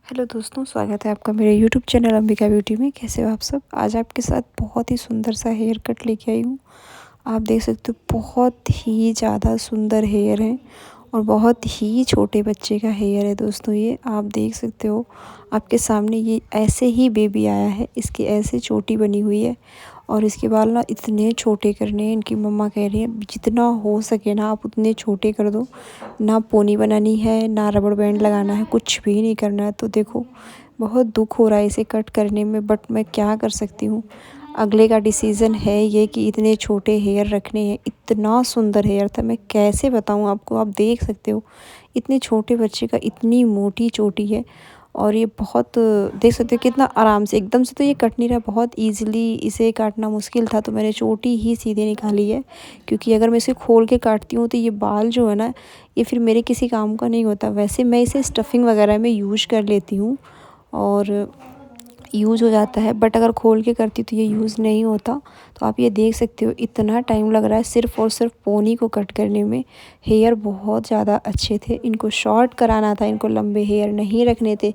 Hello दोस्तों, स्वागत है आपका मेरे यूट्यूब चैनल अंबिका ब्यूटी में। कैसे हो आप सब? आज आपके साथ बहुत ही सुंदर सा हेयर कट लेके आई हूँ। आप देख सकते हो बहुत ही ज़्यादा सुंदर हेयर है और बहुत ही छोटे बच्चे का हेयर है दोस्तों। ये आप देख सकते हो, आपके सामने ये ऐसे ही बेबी आया है, इसकी ऐसे चोटी बनी हुई है और इसके बाल ना इतने छोटे करने हैं। इनकी मम्मा कह रही है जितना हो सके ना आप उतने छोटे कर दो, ना पोनी बनानी है ना रबड़ बैंड लगाना है, कुछ भी नहीं करना है। तो देखो बहुत दुख हो रहा है इसे कट करने में, बट मैं क्या कर सकती हूँ। अगले का डिसीज़न है ये कि इतने छोटे हेयर रखने हैं। इतना सुंदर हेयर था, मैं कैसे बताऊँ आपको। आप देख सकते हो इतने छोटे बच्चे का इतनी मोटी चोटी है और ये बहुत देख सकते हो कितना आराम से एकदम से तो ये कट नहीं रहा। बहुत इजीली इसे काटना मुश्किल था तो मैंने चोटी ही सीधे निकाली है, क्योंकि अगर मैं इसे खोल के काटती हूँ तो ये बाल जो है ना, ये फिर मेरे किसी काम का नहीं होता। वैसे मैं इसे स्टफिंग वगैरह में यूज कर लेती हूँ और यूज़ हो जाता है, बट अगर खोल के करती तो ये यूज़ नहीं होता। तो आप ये देख सकते हो इतना टाइम लग रहा है सिर्फ़ और सिर्फ पोनी को कट करने में। हेयर बहुत ज़्यादा अच्छे थे, इनको शॉर्ट कराना था, इनको लंबे हेयर नहीं रखने थे।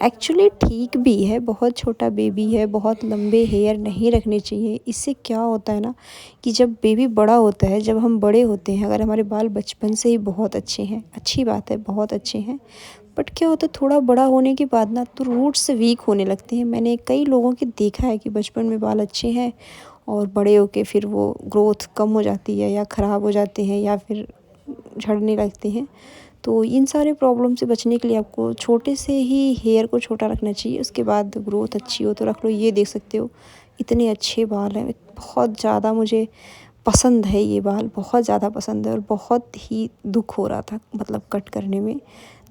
एक्चुअली ठीक भी है, बहुत छोटा बेबी है, बहुत लंबे हेयर नहीं रखने चाहिए। इससे क्या होता है ना कि जब बेबी बड़ा होता है, जब हम बड़े होते हैं, अगर हमारे बाल बचपन से ही बहुत अच्छे हैं, अच्छी बात है, बहुत अच्छे हैं, बट क्या होता है थोड़ा बड़ा होने के बाद ना तो रूट्स वीक होने लगते हैं। मैंने कई लोगों के देखा है कि बचपन में बाल अच्छे हैं और बड़े होके फिर वो ग्रोथ कम हो जाती है या ख़राब हो जाते हैं या फिर झड़ने लगते हैं। तो इन सारे प्रॉब्लम से बचने के लिए आपको छोटे से ही हेयर को छोटा रखना चाहिए, उसके बाद ग्रोथ अच्छी हो तो रख लो। ये देख सकते हो इतने अच्छे बाल हैं, बहुत ज़्यादा मुझे पसंद है ये बाल, बहुत ज़्यादा पसंद है और बहुत ही दुख हो रहा था मतलब कट करने में।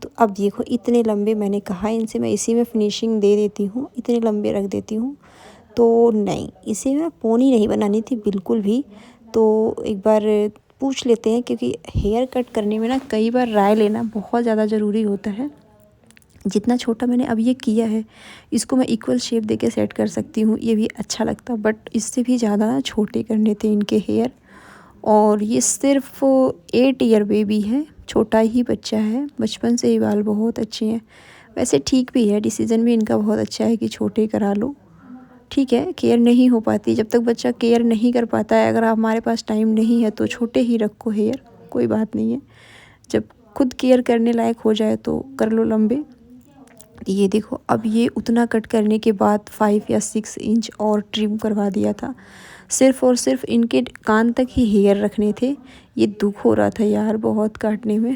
तो अब देखो इतने लंबे, मैंने कहा इनसे मैं इसी में फिनिशिंग दे देती हूँ, इतने लंबे रख देती हूँ। तो नहीं, इसे ना पोनी नहीं बनानी थी बिल्कुल भी। तो एक बार पूछ लेते हैं, क्योंकि हेयर कट करने में ना कई बार राय लेना बहुत ज़्यादा ज़रूरी होता है। जितना छोटा मैंने अब ये किया है, इसको मैं इक्वल शेप देके सेट कर सकती हूँ, ये भी अच्छा लगता, बट इससे भी ज़्यादा ना छोटे करने थे इनके हेयर। और ये सिर्फ 8 ईयर बेबी है, छोटा ही बच्चा है, बचपन से ही बाल बहुत अच्छे हैं। वैसे ठीक भी है, डिसीज़न भी इनका बहुत अच्छा है कि छोटे करा लो। ठीक है, केयर नहीं हो पाती जब तक बच्चा केयर नहीं कर पाता है, अगर हमारे पास टाइम नहीं है तो छोटे ही रखो हेयर, कोई बात नहीं है। जब खुद केयर करने लायक हो जाए तो कर लो लंबे। ये देखो अब ये उतना कट करने के बाद 5 या 6 इंच और ट्रिम करवा दिया था। सिर्फ़ और सिर्फ इनके कान तक ही हेयर रखने थे। ये दुख हो रहा था यार बहुत काटने में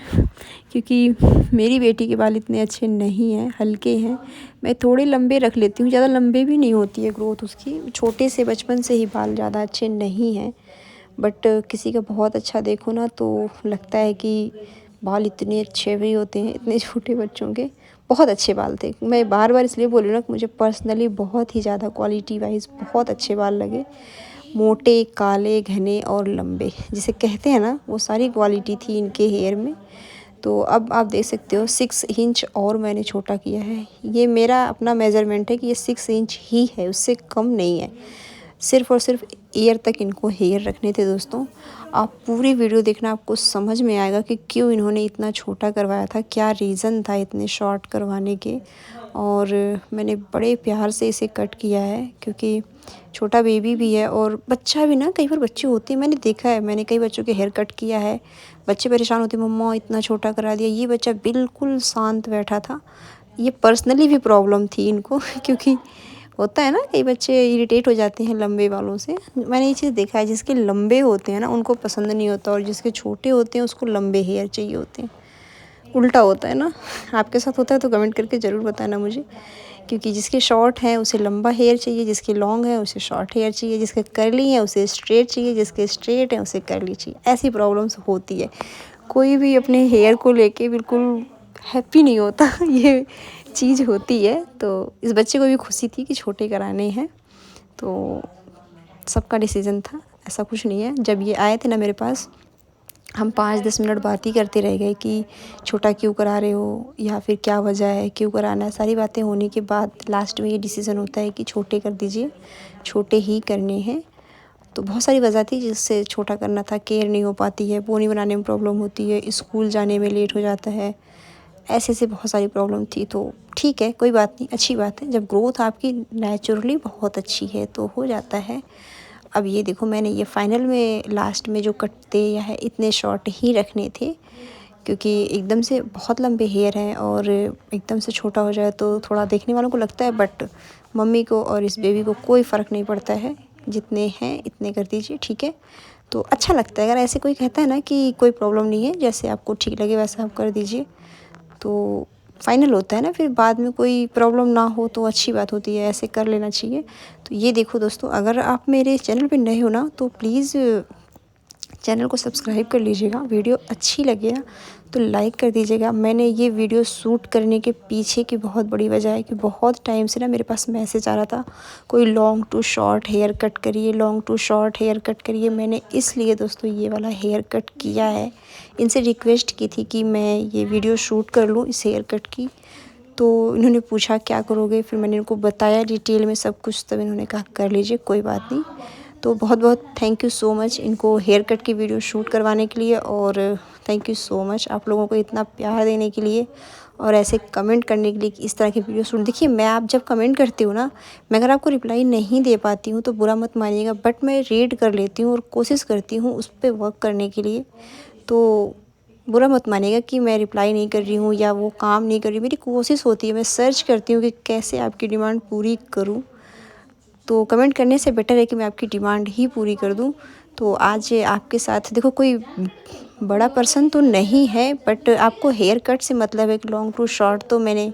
क्योंकि मेरी बेटी के बाल इतने अच्छे नहीं हैं, हल्के हैं। मैं थोड़े लंबे रख लेती हूँ, ज़्यादा लंबे भी नहीं होती है ग्रोथ उसकी। छोटे से बचपन से ही बाल ज़्यादा अच्छे नहीं हैं, बट किसी का बहुत अच्छा देखो ना तो लगता है कि बाल इतने अच्छे भी होते हैं इतने छोटे बच्चों के। बहुत अच्छे बाल थे, मैं बार बार इसलिए बोल रही हूँ ना कि मुझे पर्सनली बहुत ही ज़्यादा क्वालिटी वाइज बहुत अच्छे बाल लगे। मोटे, काले, घने और लंबे जिसे कहते हैं ना, वो सारी क्वालिटी थी इनके हेयर में। तो अब आप देख सकते हो 6 इंच और मैंने छोटा किया है। ये मेरा अपना मेज़रमेंट है कि ये 6 इंच ही है, उससे कम नहीं है। सिर्फ़ और सिर्फ ईयर तक इनको हेयर रखने थे दोस्तों। आप पूरी वीडियो देखना, आपको समझ में आएगा कि क्यों इन्होंने इतना छोटा करवाया था, क्या रीज़न था इतने शॉर्ट करवाने के। और मैंने बड़े प्यार से इसे कट किया है, क्योंकि छोटा बेबी भी है और बच्चा भी ना, कई बार बच्चे होते हैं, मैंने देखा है, मैंने कई बच्चों के हेयर कट किया है। बच्चे परेशान होते हैं, मम्मा इतना छोटा करा दिया। ये बच्चा बिल्कुल शांत बैठा था। ये पर्सनली भी प्रॉब्लम थी इनको क्योंकि होता है ना कई बच्चे इरिटेट हो जाते हैं लंबे बालों से। मैंने ये चीज़ देखा है, जिसके लंबे होते हैं ना उनको पसंद नहीं होता और जिसके छोटे होते हैं उसको लंबे हेयर चाहिए होते हैं। उल्टा होता है ना, आपके साथ होता है तो कमेंट करके ज़रूर बताना मुझे। क्योंकि जिसके शॉर्ट हैं उसे लंबा हेयर चाहिए, जिसके लॉन्ग है उसे शॉर्ट हेयर चाहिए, जिसके कर्ली है उसे स्ट्रेट चाहिए, जिसके स्ट्रेट है उसे कर्ली चाहिए। ऐसी प्रॉब्लम्स होती है, कोई भी अपने हेयर को लेके बिल्कुल हैप्पी नहीं होता ये चीज़ होती है। तो इस बच्चे को भी खुशी थी कि छोटे कराने हैं, तो सबका डिसीज़न था, ऐसा कुछ नहीं है। जब ये आए थे ना मेरे पास, हम 5-10 मिनट बात ही करते रह गए कि छोटा क्यों करा रहे हो या फिर क्या वजह है, क्यों कराना है। सारी बातें होने के बाद लास्ट में ये डिसीज़न होता है कि छोटे कर दीजिए, छोटे ही करने हैं। तो बहुत सारी वजह थी जिससे छोटा करना था। केयर नहीं हो पाती है, पोनी बनाने में प्रॉब्लम होती है, स्कूल जाने में लेट हो जाता है, ऐसे ऐसे बहुत सारी प्रॉब्लम थी। तो ठीक है, कोई बात नहीं, अच्छी बात है। जब ग्रोथ आपकी नेचुरली बहुत अच्छी है तो हो जाता है। अब ये देखो, मैंने ये फाइनल में लास्ट में जो कटते या है इतने शॉर्ट ही रखने थे, क्योंकि एकदम से बहुत लंबे हेयर हैं और एकदम से छोटा हो जाए तो थोड़ा देखने वालों को लगता है, बट मम्मी को और इस बेबी को कोई फ़र्क नहीं पड़ता है। जितने हैं इतने कर दीजिए, ठीक है। तो अच्छा लगता है अगर ऐसे कोई कहता है ना कि कोई प्रॉब्लम नहीं है, जैसे आपको ठीक लगे वैसा आप कर दीजिए, तो फाइनल होता है ना। फिर बाद में कोई प्रॉब्लम ना हो तो अच्छी बात होती है, ऐसे कर लेना चाहिए। तो ये देखो दोस्तों, अगर आप मेरे चैनल पे नए हो ना तो प्लीज़ चैनल को सब्सक्राइब कर लीजिएगा। वीडियो अच्छी लगे ना तो लाइक कर दीजिएगा। मैंने ये वीडियो शूट करने के पीछे की बहुत बड़ी वजह है कि बहुत टाइम से ना मेरे पास मैसेज आ रहा था, कोई long to short hair cut करिए, long to short hair cut करिए। मैंने इसलिए दोस्तों ये वाला हेयर कट किया है। इनसे रिक्वेस्ट की थी कि मैं ये वीडियो शूट कर लूँ इस हेयर कट की। तो इन्होंने पूछा क्या करोगे, फिर मैंने इनको बताया डिटेल में सब कुछ, तब इन्होंने कहा कर लीजिए, कोई बात नहीं। तो बहुत बहुत थैंक यू सो मच इनको हेयर कट की वीडियो शूट करवाने के लिए, और थैंक यू सो मच आप लोगों को इतना प्यार देने के लिए और ऐसे कमेंट करने के लिए कि इस तरह की वीडियो शूट। देखिए, मैं आप जब कमेंट करती हूँ ना, मैं अगर आपको रिप्लाई नहीं दे पाती हूँ तो बुरा मत मानिएगा, बट मैं रीड कर लेती हूँ और कोशिश करती हूँ उस पर वर्क करने के लिए। तो बुरा मत मानिएगा कि मैं रिप्लाई नहीं कर रही हूँ या वो काम नहीं कर रही हूँ। मेरी कोशिश होती है, मैं सर्च करती हूँ कि कैसे आपकी डिमांड पूरी करूँ। तो कमेंट करने से बेटर है कि मैं आपकी डिमांड ही पूरी कर दूं। तो आज आपके साथ देखो, कोई बड़ा पर्सन तो नहीं है, बट आपको हेयर कट से मतलब है कि लॉन्ग टू शॉर्ट तो मैंने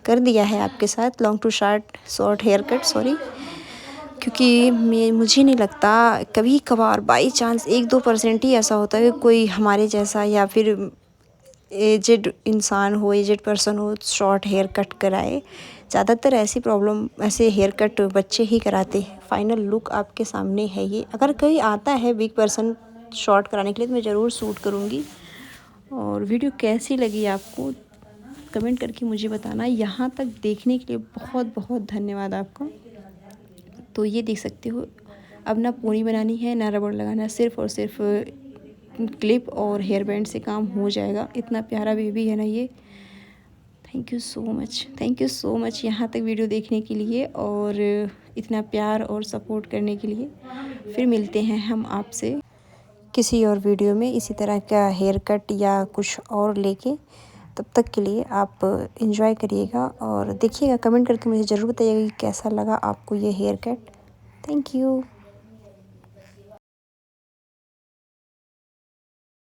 कर दिया है आपके साथ, long to short hair cut, sorry. क्योंकि मुझे नहीं लगता, कभी कभार बाई चांस 1-2% ही ऐसा होता है कि कोई हमारे जैसा या फिर एजेड इंसान हो, एजेड पर्सन हो, शॉर्ट हेयर कट कराए। ज़्यादातर ऐसी प्रॉब्लम, ऐसे हेयर कट बच्चे ही कराते हैं। फाइनल लुक आपके सामने है ये। अगर कोई आता है बिग पर्सन शॉर्ट कराने के लिए तो मैं ज़रूर शूट करूँगी। और वीडियो कैसी लगी आपको कमेंट करके मुझे बताना। यहाँ तक देखने के लिए बहुत बहुत धन्यवाद आपका। तो ये देख सकते हो, अब ना पोनी बनानी है ना रबड़ लगाना, सिर्फ़ और सिर्फ क्लिप और हेयर बैंड से काम हो जाएगा। इतना प्यारा बेबी है ना ये। Thank you so much, thank you so much यहाँ तक वीडियो देखने के लिए और इतना प्यार और सपोर्ट करने के लिए। फिर मिलते हैं हम आपसे किसी और वीडियो में इसी तरह का हेयर कट या कुछ और लेके। तब तक के लिए आप एंजॉय करिएगा और देखिएगा, कमेंट करके मुझे ज़रूर बताइएगा कि कैसा लगा आपको ये हेयर कट। Thank you.